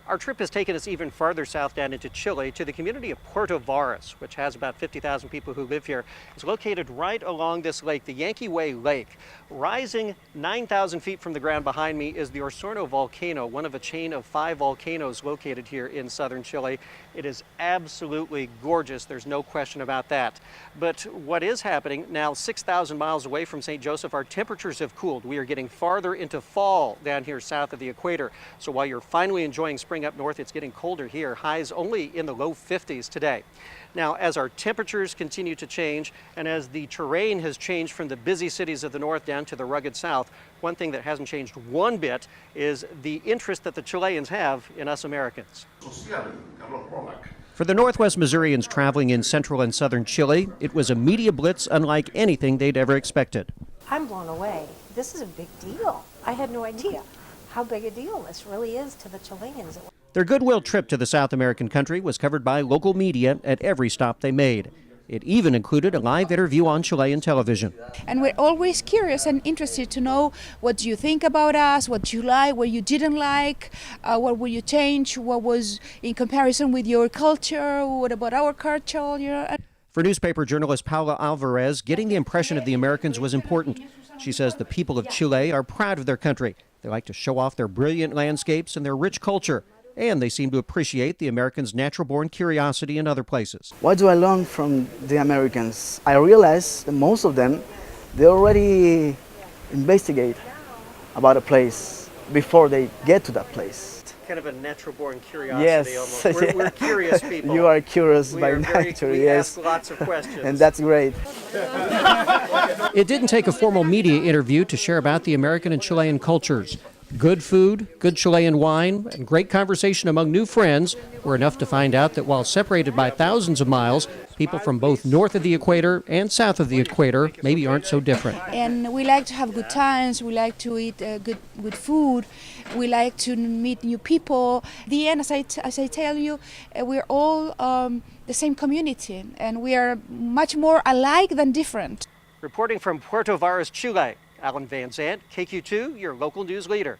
Our trip has taken us even farther south down into Chile to the community of Puerto Varas, which has about 50,000 people who live here. It's located right along this lake, the Yankee Way Lake. Rising 9,000 feet from the ground behind me is the Osorno volcano, one of a chain of 5 volcanoes located here in southern Chile. It is absolutely gorgeous, there's no question about that. But what is happening now, 6,000 miles away from St. Joseph, our temperatures have cooled. We are getting farther into fall down here south of the equator. So while you're finally enjoying spring up north, it's getting colder here, highs only in the low 50s today. Now, as our temperatures continue to change and as the terrain has changed from the busy cities of the north down to the rugged south, one thing that hasn't changed one bit is the interest that the Chileans have in us Americans. For the Northwest Missourians traveling in central and southern Chile, it was a media blitz unlike anything they'd ever expected. I'm blown away. This is a big deal. I had no idea how big a deal this really is to the Chileans. Their goodwill trip to the South American country was covered by local media at every stop they made. It even included a live interview on Chilean television. And we're always curious and interested to know what you think about us, what you like, what you didn't like, what will you change, what was in comparison with your culture, what about our culture. For newspaper journalist Paula Alvarez, getting the impression of the Americans was important. She says the people of Chile are proud of their country. They like to show off their brilliant landscapes and their rich culture. And they seem to appreciate the Americans' natural-born curiosity in other places. What do I learn from the Americans? I realize that most of them, they already investigate about a place before they get to that place. Kind of a natural-born curiosity. Yes. Almost. We're curious people. You are curious by nature, we yes. ask lots of questions. And that's great. It didn't take a formal media interview to share about the American and Chilean cultures. Good food, good Chilean wine, and great conversation among new friends were enough to find out that while separated by thousands of miles, people from both north of the equator and south of the equator maybe aren't so different. And we like to have good times, we like to eat good food, we like to meet new people. At the end, as I tell you, we're all the same community, and we are much more alike than different. Reporting from Puerto Varas, Chile, Alan Van Zandt, KQ2, your local news leader.